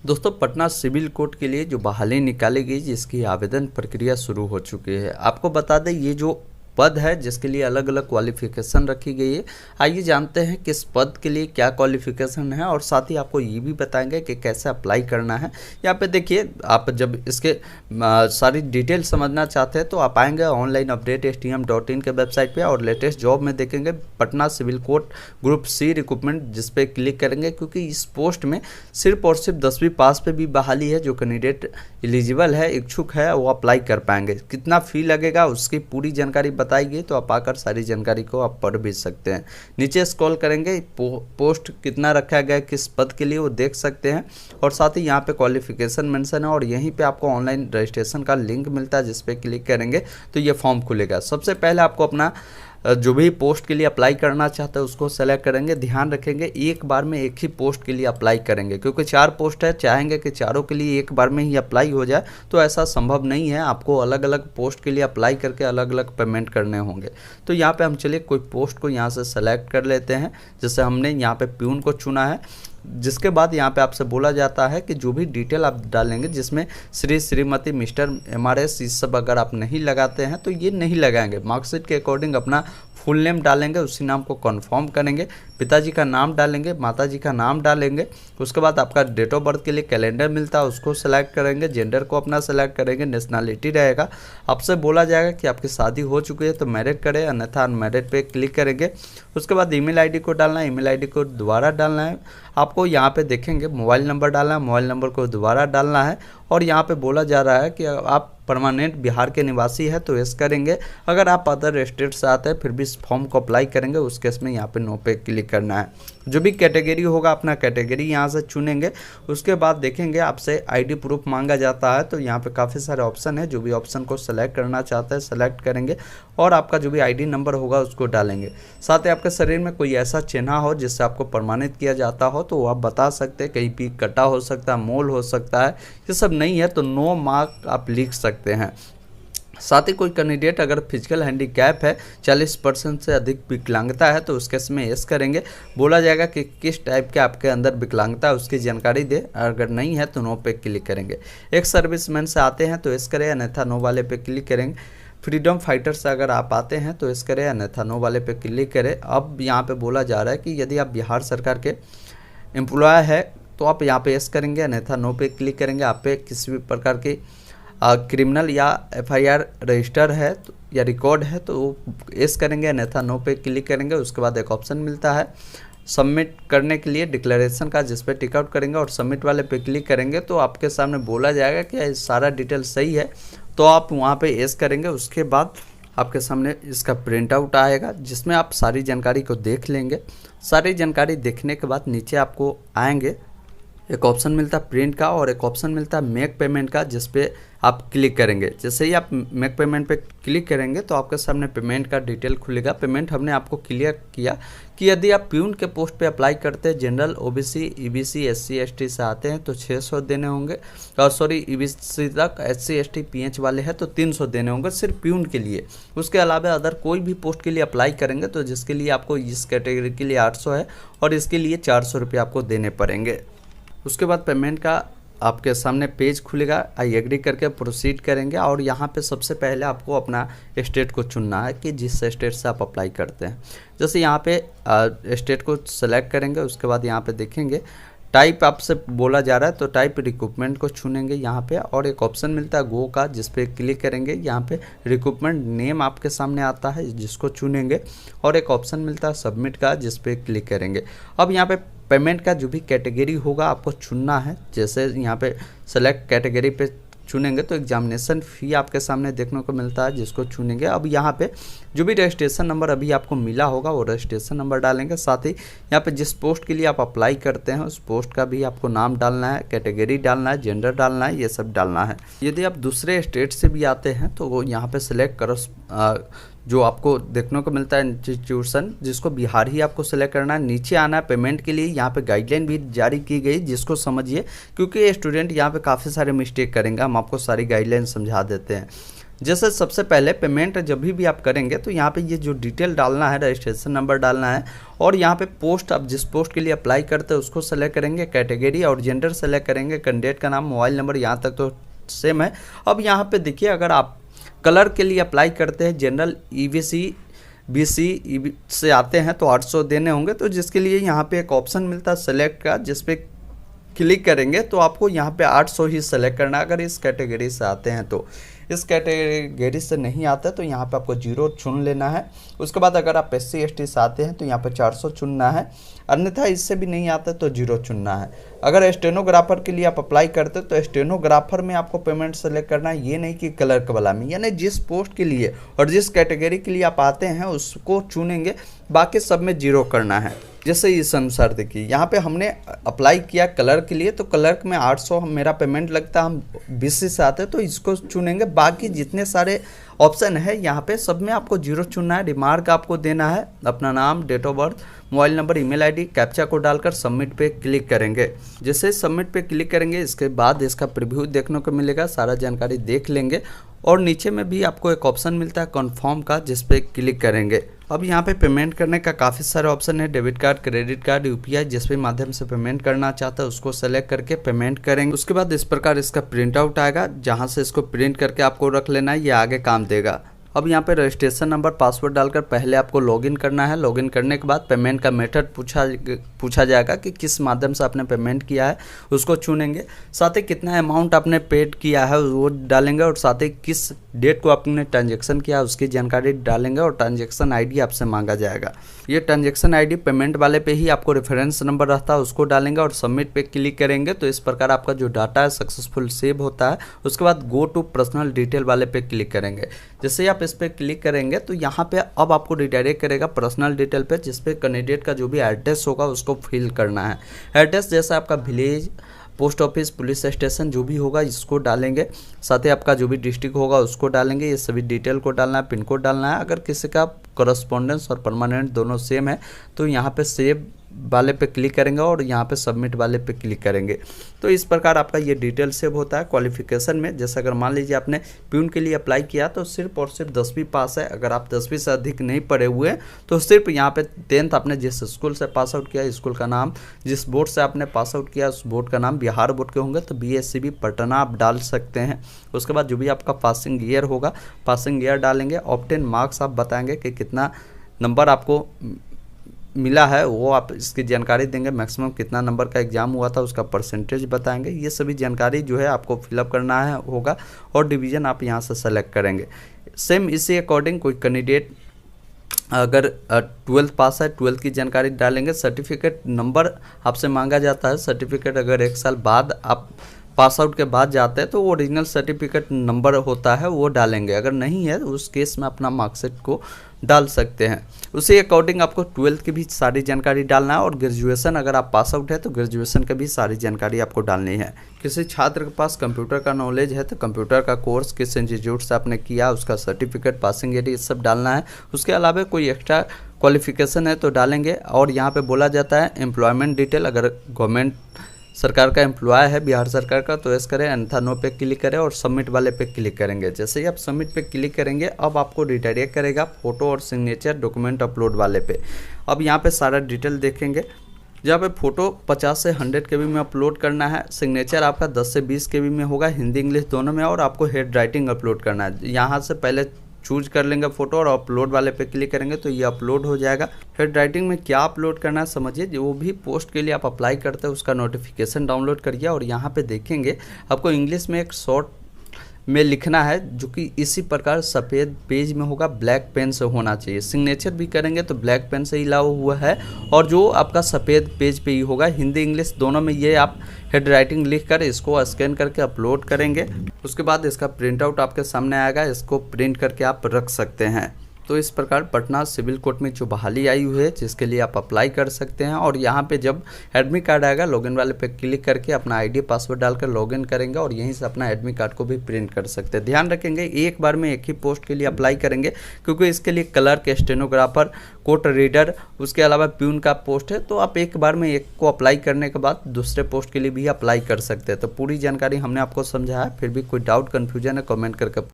दोस्तों, Patna civil court के लिए जो बहाली निकाली गई, जिसकी आवेदन प्रक्रिया शुरू हो चुकी है। आपको बता दें, ये जो पद है जिसके लिए अलग अलग क्वालिफिकेशन रखी गई है। आइए जानते हैं किस पद के लिए क्या क्वालिफिकेशन है, और साथ ही आपको ये भी बताएंगे कि कैसे अप्लाई करना है। यहाँ पे देखिए, आप जब इसके सारी डिटेल समझना चाहते हैं तो आप आएंगे ऑनलाइन अपडेट stm.in के वेबसाइट पे, और लेटेस्ट जॉब में देखेंगे Patna civil court group C recruitment, जिस पे क्लिक करेंगे, क्योंकि इस पोस्ट में सिर्फ और सिर्फ 10वीं पास पे भी बहाली है। जो कैंडिडेट एलिजिबल है, इच्छुक है, वो अप्लाई कर पाएंगे। कितना फ़ी लगेगा उसकी पूरी जानकारी बताई गई, तो आप आकर सारी जानकारी को आप पढ़ भी सकते हैं। नीचे स्क्रॉल करेंगे, पोस्ट कितना रखा गया किस पद के लिए वो देख सकते हैं, और साथ ही यहाँ पे क्वालिफिकेशन मेंशन है, और यहीं पे आपको ऑनलाइन रजिस्ट्रेशन का लिंक मिलता है, जिस पे क्लिक करेंगे तो ये फॉर्म खुलेगा। सबसे पहले आपको अपना जो भी पोस्ट के लिए अप्लाई करना चाहते हैं उसको सेलेक्ट करेंगे। ध्यान रखेंगे, एक बार में एक ही पोस्ट के लिए अप्लाई करेंगे, क्योंकि 4 पोस्ट है। चाहेंगे कि चारों के लिए एक बार में ही अप्लाई हो जाए, तो ऐसा संभव नहीं है। आपको अलग अलग पोस्ट के लिए अप्लाई करके अलग अलग पेमेंट करने होंगे। तो यहाँ पे हम चलिए कोई पोस्ट को यहाँ से सेलेक्ट कर लेते हैं। जैसे हमने यहाँ पे प्यून को चुना है, जिसके बाद यहाँ पे आपसे बोला जाता है कि जो भी डिटेल आप डालेंगे, जिसमें श्री, श्रीमती, मिस्टर, MRS, इस सब अगर आप नहीं लगाते हैं तो ये नहीं लगाएंगे। मार्कशीट के अकॉर्डिंग अपना फुल नेम डालेंगे, उसी नाम को कन्फर्म करेंगे, पिताजी का नाम डालेंगे, माताजी का नाम डालेंगे। उसके बाद आपका डेट ऑफ बर्थ के लिए कैलेंडर मिलता है, उसको सेलेक्ट करेंगे। जेंडर को अपना सेलेक्ट करेंगे, नेशनलिटी रहेगा। आपसे बोला जाएगा कि आपकी शादी हो चुकी है तो मैरिड करें, अन्यथा अनमैरिड पे क्लिक करेंगे। उसके बाद ईमेल आईडी को डालना है, ईमेल आईडी को दोबारा डालना है। आपको यहाँ पे देखेंगे मोबाइल नंबर डालना है, मोबाइल नंबर को दोबारा डालना है। और यहाँ पे बोला जा रहा है कि आप परमानेंट बिहार के निवासी है तो यस करेंगे। अगर आप अदर स्टेट से आते हैं फिर भी इस फॉर्म को अप्लाई करेंगे, उस केस में यहाँ पे नो पे क्लिक करना है। जो भी कैटेगरी होगा अपना कैटेगरी यहाँ से चुनेंगे। उसके बाद देखेंगे आपसे आईडी प्रूफ मांगा जाता है, तो यहाँ पे काफ़ी सारे ऑप्शन है। जो भी ऑप्शन को सेलेक्ट करना चाहते हैं सेलेक्ट करेंगे, और आपका जो भी आईडी नंबर होगा उसको डालेंगे। साथ ही आपके शरीर में कोई ऐसा चिन्ह हो जिससे आपको प्रमाणित किया जाता हो तो वो आप बता सकते हैं। कहीं भी कटा हो सकता है, मोल हो सकता है, ये सब नहीं है तो नो मार्क आप लिख सकते हैं। साथ ही कोई कैंडिडेट अगर फिजिकल हैंडीकैप है, 40% से अधिक विकलांगता है, तो उस केस में यस करेंगे। बोला जाएगा कि किस टाइप के आपके अंदर विकलांगता है उसकी जानकारी दे, अगर नहीं है तो नो पे क्लिक करेंगे। एक सर्विसमैन से आते हैं तो यस करें, अन्यथा नो वाले पे क्लिक करेंगे। फ्रीडम फाइटर से अगर आप आते हैं तो यस करें, अन्यथा नो वाले पे क्लिक करें। अब यहाँ पे बोला जा रहा है कि यदि आप बिहार सरकार के एम्प्लॉय है तो आप यहाँ पे यस करेंगे, अन्यथा नो पे क्लिक करेंगे। आप पे किसी भी प्रकार की क्रिमिनल या FIR रजिस्टर है तो या रिकॉर्ड है तो यस करेंगे, अन्यथा नो पे क्लिक करेंगे। उसके बाद एक ऑप्शन मिलता है सबमिट करने के लिए डिक्लेरेशन का, जिस पे टिक आउट करेंगे और सबमिट वाले पे क्लिक करेंगे तो आपके सामने बोला जाएगा कि सारा डिटेल सही है, तो आप वहाँ पे यस करेंगे। उसके बाद आपके सामने इसका प्रिंट आउट आएगा, जिसमें आप सारी जानकारी को देख लेंगे। सारी जानकारी देखने के बाद नीचे आपको आएंगे, एक ऑप्शन मिलता है प्रिंट का और एक ऑप्शन मिलता है मेक पेमेंट का, जिस पे आप क्लिक करेंगे। जैसे ही आप मेक पेमेंट पे क्लिक करेंगे तो आपके सामने पेमेंट का डिटेल खुलेगा। पेमेंट हमने आपको क्लियर किया कि यदि आप प्यून के पोस्ट पे अप्लाई करते हैं, general, OBC, EBC, SC ST से आते हैं तो 600 देने होंगे, और सॉरी EBC तक, SC ST PH वाले हैं तो 300 देने होंगे सिर्फ प्यून के लिए। उसके अलावा अदर कोई भी पोस्ट के लिए अप्लाई करेंगे तो जिसके लिए आपको इस कैटेगरी के लिए 800 है और इसके लिए 400 रुपये आपको देने पड़ेंगे। उसके बाद पेमेंट का आपके सामने पेज खुलेगा, आई एग्री करके प्रोसीड करेंगे। और यहाँ पे सबसे पहले आपको अपना स्टेट को चुनना है कि जिस स्टेट से आप अप्लाई करते हैं। जैसे यहाँ पे स्टेट को सेलेक्ट करेंगे, उसके बाद यहाँ पे देखेंगे टाइप आपसे बोला जा रहा है तो टाइप रिक्रूटमेंट को चुनेंगे यहाँ पे, और एक ऑप्शन मिलता है गो का, जिस पे क्लिक करेंगे। यहाँ पे रिक्रूटमेंट नेम आपके सामने आता है जिसको चुनेंगे, और एक ऑप्शन मिलता है सबमिट का, जिस पे क्लिक करेंगे। अब यहाँ पे पेमेंट का जो भी कैटेगरी होगा आपको चुनना है। जैसे यहाँ पे सेलेक्ट कैटेगरी पे चुनेंगे तो एग्जामिनेशन फ़ी आपके सामने देखने को मिलता है, जिसको चुनेंगे। अब यहाँ पे जो भी रजिस्ट्रेशन नंबर अभी आपको मिला होगा वो रजिस्ट्रेशन नंबर डालेंगे। साथ ही यहाँ पे जिस पोस्ट के लिए आप अप्लाई करते हैं उस पोस्ट का भी आपको नाम डालना है, कैटेगरी डालना है, जेंडर डालना है, ये सब डालना है। यदि आप दूसरे स्टेट से भी आते हैं तो वो यहाँ पे सिलेक्ट करो, जो आपको देखने को मिलता है इंस्टीट्यूशन, जिसको बिहार ही आपको सेलेक्ट करना है। नीचे आना है पेमेंट के लिए, यहाँ पे गाइडलाइन भी जारी की गई, जिसको समझिए, क्योंकि ये स्टूडेंट यहाँ पे काफ़ी सारे मिस्टेक करेंगे। हम आपको सारी गाइडलाइन समझा देते हैं। जैसे सबसे पहले पेमेंट जब भी आप करेंगे तो यहाँ पे ये जो डिटेल डालना है, रजिस्ट्रेशन नंबर डालना है और यहाँ पे पोस्ट, आप जिस पोस्ट के लिए अप्लाई करते हैं उसको सेलेक्ट करेंगे, कैटेगरी और जेंडर सेलेक्ट करेंगे, कैंडिडेट का नाम, मोबाइल नंबर, यहाँ तक तो सेम है। अब यहाँ पे देखिए, अगर आप कलर के लिए अप्लाई करते हैं, जनरल, EBC, BC से आते हैं तो 800 देने होंगे, तो जिसके लिए यहाँ पे एक ऑप्शन मिलता है सेलेक्ट का, जिस पे क्लिक करेंगे तो आपको यहाँ पे 800 ही सेलेक्ट करना है अगर इस कैटेगरी से आते हैं तो। इस कैटेगरी से नहीं आता तो यहाँ पे आपको 0 चुन लेना है। उसके बाद अगर आप SC ST से आते हैं तो यहाँ पे 400 चुनना है, अन्यथा इससे भी नहीं आता तो 0 चुनना है। अगर स्टेनोग्राफर के लिए आप अप्लाई करते तो स्टेनोग्राफर में आपको पेमेंट सेलेक्ट करना है, ये नहीं कि क्लर्क वाला में। यानी जिस पोस्ट के लिए और जिस कैटेगरी के लिए आप आते हैं उसको चुनेंगे, बाकी सब में 0 करना है। जैसे इस अनुसार देखिए, यहाँ पे हमने अप्लाई किया क्लर्क के लिए तो क्लर्क में 800 मेरा पेमेंट लगता है, हम BC से आते हैं तो इसको चुनेंगे। बाकी जितने सारे ऑप्शन है यहाँ पे सब में आपको 0 चुनना है। रिमार्क आपको देना है, अपना नाम, date of birth, mobile number, email ID, captcha को डालकर सबमिट पे क्लिक करेंगे। जैसे सबमिट पे क्लिक करेंगे इसके बाद इसका प्रीव्यू देखने को मिलेगा, सारा जानकारी देख लेंगे और नीचे में भी आपको एक ऑप्शन मिलता है कन्फर्म का, जिस पे क्लिक करेंगे। अब यहाँ पे पेमेंट करने का काफ़ी सारे ऑप्शन है, debit card, credit card, UPI, जिस भी माध्यम से पेमेंट करना चाहता है उसको सेलेक्ट करके पेमेंट करेंगे। उसके बाद इस प्रकार इसका प्रिंट आउट आएगा, जहाँ से इसको प्रिंट करके आपको रख लेना है, ये आगे काम देगा। अब यहाँ पे रजिस्ट्रेशन नंबर, पासवर्ड डालकर पहले आपको लॉगिन करना है। लॉगिन करने के बाद पेमेंट का मेथड पूछा जाएगा कि किस माध्यम से आपने पेमेंट किया है, उसको चुनेंगे। साथ ही कितना अमाउंट आपने पेड किया है वो डालेंगे और साथ ही किस डेट को आपने ट्रांजेक्शन किया उसकी जानकारी डालेंगे और ट्रांजेक्शन ID आपसे मांगा जाएगा। ये ट्रांजेक्शन ID पेमेंट वाले पे ही आपको रेफरेंस नंबर रहता है, उसको डालेंगे और सबमिट पे क्लिक करेंगे तो इस प्रकार आपका जो डाटा है सक्सेसफुल सेव होता है। उसके बाद गो टू पर्सनल डिटेल वाले पे क्लिक करेंगे। जैसे ही आप इस पर क्लिक करेंगे तो यहाँ पे अब आपको रिडायरेक्ट करेगा पर्सनल डिटेल पे, जिस पे कैंडिडेट का जो भी एड्रेस होगा उसको फिल करना है। एड्रेस जैसे आपका village, post office, police station जो भी होगा इसको डालेंगे। साथ ही आपका जो भी डिस्ट्रिक्ट होगा उसको डालेंगे, ये सभी डिटेल को डालना है, पिन कोड डालना है। अगर किसी का करस्पॉन्डेंस और परमानेंट दोनों सेम है तो यहाँ पे सेव वाले पे क्लिक करेंगे और यहाँ पे सबमिट वाले पे क्लिक करेंगे। तो इस प्रकार आपका ये डिटेल सेव होता है। क्वालिफिकेशन में जैसे अगर मान लीजिए आपने प्यून के लिए अप्लाई किया तो सिर्फ और सिर्फ 10वीं पास है। अगर आप 10वीं से अधिक नहीं पढ़े हुए हैं तो सिर्फ यहाँ पे 10th आपने जिस स्कूल से पास आउट किया, स्कूल का नाम, जिस बोर्ड से आपने पास आउट किया उस बोर्ड का नाम, बिहार बोर्ड के होंगे तो BSCB पटना आप डाल सकते हैं। उसके बाद जो भी आपका पासिंग ईयर होगा, पासिंग ईयर डालेंगे। ऑब्टेन मार्क्स आप बताएंगे कि कितना नंबर आपको मिला है, वो आप इसकी जानकारी देंगे। मैक्सिमम कितना नंबर का एग्ज़ाम हुआ था उसका परसेंटेज बताएंगे। ये सभी जानकारी जो है आपको फिलअप करना है होगा और डिवीज़न आप यहाँ से सेलेक्ट करेंगे। सेम इसी अकॉर्डिंग कोई कैंडिडेट अगर 12th पास है, 12th की जानकारी डालेंगे। सर्टिफिकेट नंबर आपसे मांगा जाता है। सर्टिफिकेट अगर 1 साल बाद आप पास आउट के बाद जाते हैं तो ओरिजिनल सर्टिफिकेट नंबर होता है वो डालेंगे। अगर नहीं है तो उस केस में अपना मार्कशीट को डाल सकते हैं। उसी अकॉर्डिंग आपको 12th की भी सारी जानकारी डालना है और ग्रेजुएशन अगर आप पास आउट है तो ग्रेजुएशन की भी सारी जानकारी आपको डालनी है। किसी छात्र के पास कंप्यूटर का नॉलेज है तो कंप्यूटर का कोर्स किस इंस्टीट्यूट से आपने किया, उसका सर्टिफिकेट, पासिंग ईयर, ये सब डालना है। उसके अलावा कोई एक्स्ट्रा क्वालिफिकेशन है तो डालेंगे। और यहाँ पे बोला जाता है एम्प्लॉयमेंट डिटेल, अगर गवर्नमेंट सरकार का एम्प्लॉय है बिहार सरकार का तो यस करें, अन्यथा नो पे क्लिक करें और सबमिट वाले पे क्लिक करेंगे। जैसे ही आप सबमिट पे क्लिक करेंगे अब आपको रिडायरेक्ट करेगा फोटो और सिग्नेचर डॉक्यूमेंट अपलोड वाले पे। अब यहाँ पे सारा डिटेल देखेंगे। जहाँ पे फ़ोटो 50 से 100 KB में अपलोड करना है, सिग्नेचर आपका 10 से 20 KB में होगा, हिंदी इंग्लिश दोनों में, और आपको हेड राइटिंग अपलोड करना है। यहाँ से पहले चूज कर लेंगे फ़ोटो और अपलोड वाले पे क्लिक करेंगे तो ये अपलोड हो जाएगा। हेड राइटिंग में क्या अपलोड करना है समझिए। जो भी पोस्ट के लिए आप अप्लाई करते हैं उसका नोटिफिकेशन डाउनलोड करिए और यहाँ पे देखेंगे आपको इंग्लिश में एक शॉर्ट में लिखना है जो कि इसी प्रकार सफ़ेद पेज में होगा, ब्लैक पेन से होना चाहिए। सिग्नेचर भी करेंगे तो ब्लैक पेन से ही लाया हुआ है और जो आपका सफ़ेद पेज पे ही होगा, हिंदी इंग्लिश दोनों में। ये आप हेड राइटिंग लिख कर इसको स्कैन करके अपलोड करेंगे। उसके बाद इसका प्रिंट आउट आपके सामने आएगा, इसको प्रिंट करके आप रख सकते हैं। तो इस प्रकार पटना सिविल कोर्ट में जो बहाली आई हुई है जिसके लिए आप अप्लाई कर सकते हैं। और यहाँ पे जब एडमिट कार्ड आएगा लॉगिन वाले पे क्लिक करके अपना ID पासवर्ड डालकर लॉगिन करेंगे और यहीं से अपना एडमिट कार्ड को भी प्रिंट कर सकते हैं। ध्यान रखेंगे एक बार में एक ही पोस्ट के लिए अप्लाई करेंगे क्योंकि इसके लिए क्लर्क, स्टेनोग्राफर, कोर्ट रीडर, उसके अलावा प्यून का पोस्ट है। तो आप एक बार में एक को अप्लाई करने के बाद दूसरे पोस्ट के लिए भी अप्लाई कर सकते हैं। तो पूरी जानकारी हमने आपको समझाया। फिर भी कोई डाउट कन्फ्यूजन है कमेंट करके